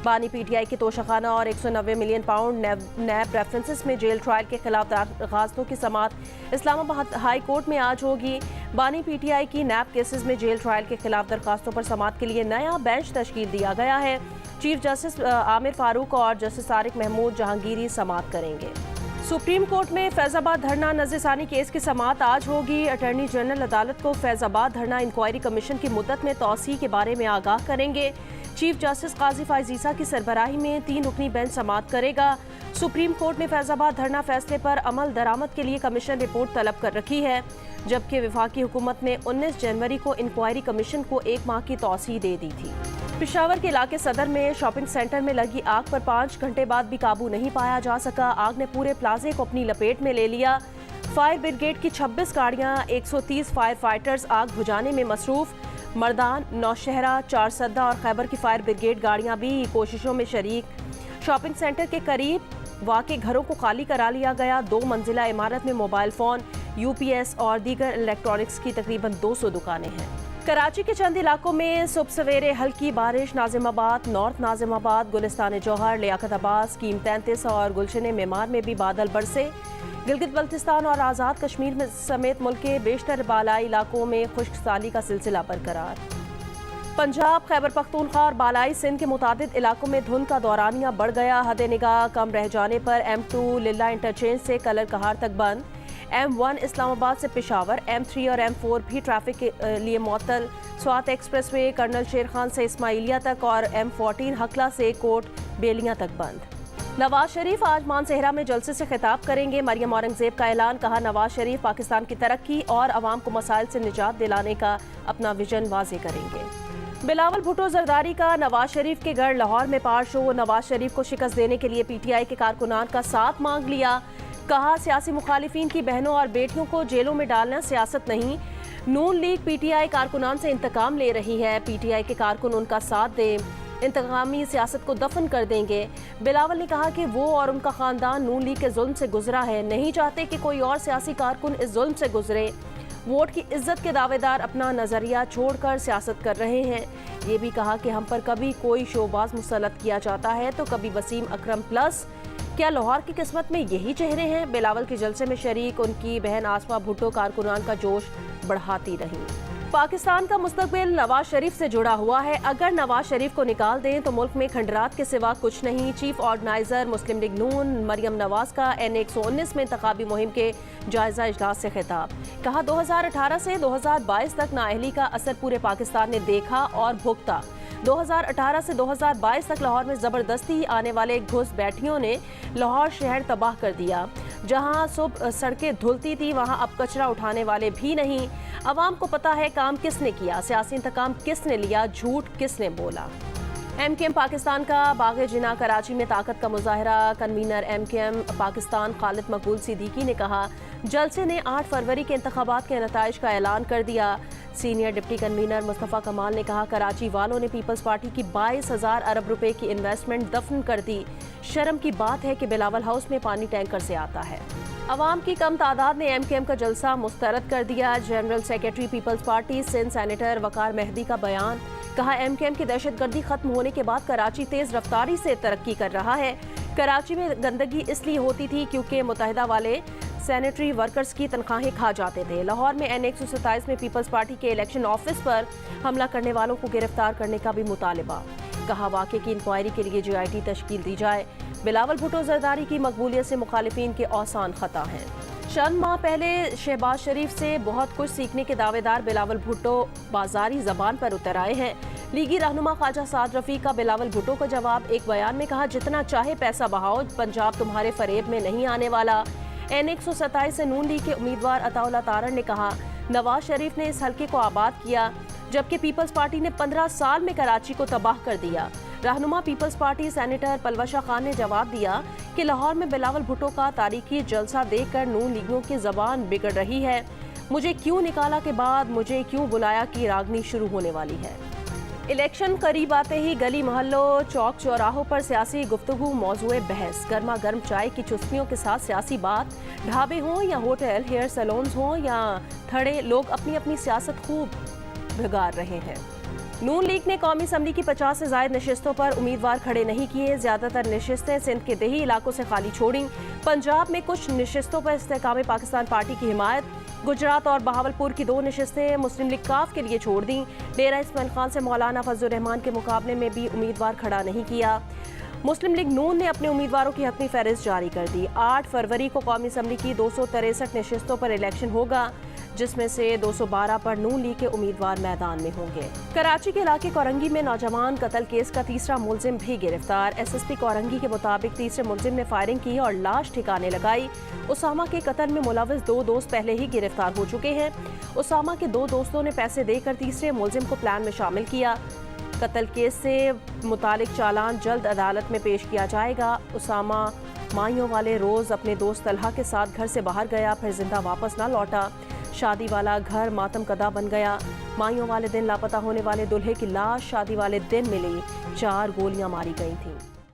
بانی P T I کے توشخانہ اور 190 ملین پاؤنڈ نیب ریفرنسز میں جیل ٹرائل کے خلاف درخواستوں کی سماعت اسلام آباد ہائی کورٹ میں آج ہوگی۔ بانی پی ٹی آئی کی نیب کیسز میں جیل ٹرائل کے خلاف درخواستوں پر سماعت کے لیے نیا بینچ تشکیل دیا گیا ہے۔ چیف جسٹس عامر فاروق اور جسٹس طارق محمود جہانگیری سماعت کریں گے۔ سپریم کورٹ میں فیض آباد دھرنا نظر ثانی کیس کی سماعت آج ہوگی۔ اٹارنی جنرل عدالت کو فیض آباد دھرنا انکوائری کمیشن کی مدت میں توسیع کے بارے میں آگاہ کریں گے۔ چیف جسٹس قاضی فائز عیسیٰ کی سربراہی میں 3 رکنی بینچ سماعت کرے گا۔ سپریم کورٹ نے فیض آباد دھرنا فیصلے پر عمل درآمد کے لیے کمیشن رپورٹ طلب کر رکھی ہے، جبکہ وفاقی حکومت نے 19 جنوری کو انکوائری کمیشن کو 1 ماہ کی توسیع دے دی تھی۔ پشاور کے علاقے صدر میں شاپنگ سینٹر میں لگی آگ پر 5 گھنٹے بعد بھی قابو نہیں پایا جا سکا۔ آگ نے پورے پلازے کو اپنی لپیٹ میں لے لیا۔ فائر بریگیڈ کی 26 گاڑیاں، 130 فائر فائٹرز آگ بجھانے میں مصروف۔ مردان، نوشہرہ، چارسدہ اور خیبر کی فائر بریگیڈ گاڑیاں بھی کوششوں میں شریک۔ شاپنگ سینٹر کے قریب واقع گھروں کو خالی کرا لیا گیا۔ 2 منزلہ عمارت میں mobile phone, U P S اور دیگر الیکٹرانکس کی تقریباً 200 دکانیں ہیں۔ کراچی کے چند علاقوں میں صبح سویرے ہلکی بارش۔ ناظم آباد، نارتھ ناظم آباد، گلستان جوہر، لیاقت آباد، اسکیم 33 اور گلشن معمار میں بھی بادل برسے۔ گلگت بلتستان اور آزاد کشمیر میں سمیت ملک کے بیشتر بالائی علاقوں میں خشک سالی کا سلسلہ برقرار۔ پنجاب، خیبر پختونخوا اور بالائی سندھ کے متعدد علاقوں میں دھند کا دورانیہ بڑھ گیا۔ حد نگاہ کم رہ جانے پر M2 للہ انٹرچینج سے کلر کہار تک بند۔ M1 اسلام آباد سے پشاور، M3 اور M4 بھی ٹریفک کے لیے معطل۔ Swat express way colonel Sher Khan سے اسماعیلیہ تک اور M14 ہکلا سے کوٹ بیلیاں تک بند۔ نواز شریف آج مانسہرہ میں جلسے سے خطاب کریں گے۔ مریم اورنگزیب کا اعلان، کہا نواز شریف پاکستان کی ترقی اور عوام کو مسائل سے نجات دلانے کا اپنا ویژن واضح کریں گے۔ بلاول بھٹو زرداری کا نواز شریف کے گھر لاہور میں پار شو۔ نواز شریف کو شکست دینے کے لیے پی ٹی آئی کے کارکنان کا ساتھ مانگ لیا۔ کہا سیاسی مخالفین کی بہنوں اور بیٹیوں کو جیلوں میں ڈالنا سیاست نہیں۔ نون لیگ پی ٹی آئی کارکنان سے انتقام لے رہی ہے۔ پی ٹی آئی کے کارکن ان کا ساتھ دیں، انتقامی سیاست کو دفن کر دیں گے۔ بلاول نے کہا کہ وہ اور ان کا خاندان نون لیگ کے ظلم سے گزرا ہے، نہیں چاہتے کہ کوئی اور سیاسی کارکن اس ظلم سے گزرے۔ ووٹ کی عزت کے دعوے دار اپنا نظریہ چھوڑ کر سیاست کر رہے ہیں۔ یہ بھی کہا کہ ہم پر کبھی کوئی شوباز مسلط کیا جاتا ہے تو کبھی وسیم اکرم پلس۔ کیا لاہور کی قسمت میں یہی چہرے ہیں؟ بلاول کے جلسے میں شریک ان کی بہن آسما بھٹو کارکنان کا جوش بڑھاتی رہی۔ پاکستان کا مستقبل نواز شریف سے جڑا ہوا ہے۔ اگر نواز شریف کو نکال دیں تو ملک میں کھنڈرات کے سوا کچھ نہیں۔ چیف آرگنائزر مسلم لیگ نون مریم نواز کا N119 میں انتخابی مہم کے جائزہ اجلاس سے خطاب۔ کہا 2018 سے 2022 تک نااہلی کا اثر پورے پاکستان نے دیکھا اور بھگتا۔ 2018 سے 2022 تک لاہور میں زبردستی آنے والے گھس بیٹھیوں نے لاہور شہر تباہ کر دیا۔ جہاں صبح سڑکیں دھلتی تھی وہاں اب کچرا اٹھانے والے بھی نہیں۔ عوام کو پتہ ہے کام کس نے کیا، سیاسی انتقام کس نے لیا، جھوٹ کس نے بولا۔ M پاکستان کا باغ جناح کراچی میں طاقت کا مظاہرہ۔ کنوینر M پاکستان خالد مقبول صدیقی نے کہا جلسے نے 8 فروری کے انتخابات کے نتائج کا اعلان کر دیا۔ سینئر ڈپٹی کنوینر مصطفیٰ کمال نے کہا کراچی والوں نے پیپلز پارٹی کی 22,000 ارب روپے کی انویسٹمنٹ دفن کر دی۔ شرم کی بات ہے کہ بلاول ہاؤس میں پانی ٹینکر سے آتا ہے۔ عوام کی کم تعداد نے M کا جلسہ مسترد کر دیا۔ General secretary Peoples Party Sindh senator Waqar Mehdi کا بیان، کہا M کی دہشت گردی ختم ہونے کے بعد کراچی تیز رفتاری سے ترقی کر رہا ہے۔ کراچی میں گندگی اس لیے ہوتی تھی کیونکہ متحدہ والے سینیٹری ورکرز کی تنخواہیں کھا جاتے تھے۔ لاہور میں N127 میں پیپلز پارٹی کے الیکشن آفس پر حملہ کرنے والوں کو گرفتار کرنے کا بھی مطالبہ۔ کہا واقعے کی انکوائری کے لیے GIT تشکیل دی جائے۔ بلاول بھٹو زرداری کی مقبولیت سے مخالفین کے اوسان خطا ہیں۔ چند ماہ پہلے شہباز شریف سے بہت کچھ سیکھنے کے دعوے دار بلاول بھٹو بازاری زبان پر اتر آئے ہیں۔ لیگی رہنما خواجہ سعد رفیق کا بلاول بھٹو کا جواب، ایک بیان میں کہا جتنا چاہے پیسہ بہاؤ، پنجاب تمہارے فریب میں نہیں آنے والا۔ N127 سے نون لیگ کے امیدوار عطا اللہ تارڑ نے کہا نواز شریف نے اس حلقے کو آباد کیا جبکہ پیپلز پارٹی نے 15 سال میں کراچی کو تباہ کر دیا۔ رہنما Peoples Party senator Palwasha Khan نے جواب دیا کہ لاہور میں بلاول بھٹو کا تاریخی جلسہ دیکھ کر نون لیگیوں کی زبان بگڑ رہی ہے۔ مجھے کیوں نکالا کے بعد مجھے کیوں بلایا کی راگنی شروع ہونے والی ہے۔ الیکشن قریب آتے ہی گلی محلوں، چوک چوراہوں پر سیاسی گفتگو موضوع بحث۔ گرما گرم چائے کی چسکیوں کے ساتھ سیاسی بات، ڈھابے ہوں یا ہوٹل، ہیئر سیلونز ہوں یا تھڑے، لوگ اپنی اپنی سیاست خوب بھگار رہے ہیں۔ نون لیگ نے قومی اسمبلی کی 50 سے زائد نشستوں پر امیدوار کھڑے نہیں کیے. زیادہ تر نشستیں سندھ کے دیہی علاقوں سے خالی چھوڑیں. پنجاب میں کچھ نشستوں پر استحکام پاکستان پارٹی کی حمایت. گجرات اور بہاولپور کی 2 نشستیں مسلم لیگ کاف کے لیے چھوڑ دیں. ڈیرہ اسماعیل خان سے مولانا فضل الرحمان کے مقابلے میں بھی امیدوار کھڑا نہیں کیا. مسلم لیگ نون نے اپنے امیدواروں کی حتمی فہرست جاری کر دی. 8 فروری کو قومی اسمبلی کی 263 نشستوں پر الیکشن ہوگا، جس میں سے 212 پر نون لیگ کے امیدوار میدان میں ہوں گے. کراچی کے علاقے کورنگی میں نوجوان قتل کیس کا تیسرا ملزم بھی گرفتار. ایس ایس پی کورنگی کے مطابق تیسرے ملزم نے فائرنگ کی اور لاش ٹھکانے لگائی. اسامہ کے قتل میں ملوث 2 دوست پہلے ہی گرفتار ہو چکے ہیں. اسامہ کے 2 دوستوں نے پیسے دے کر تیسرے ملزم کو پلان میں شامل کیا. قتل کیس سے متعلق چالان جلد عدالت میں پیش کیا جائے گا. اسامہ مائیوں والے روز اپنے دوست طلحہ کے ساتھ گھر سے باہر گیا، پھر زندہ واپس نہ لوٹا. شادی والا گھر ماتم کدا بن گیا. مائیوں والے دن لاپتہ ہونے والے دلہے کی لاش شادی والے دن ملی. 4 گولیاں ماری گئی تھیں.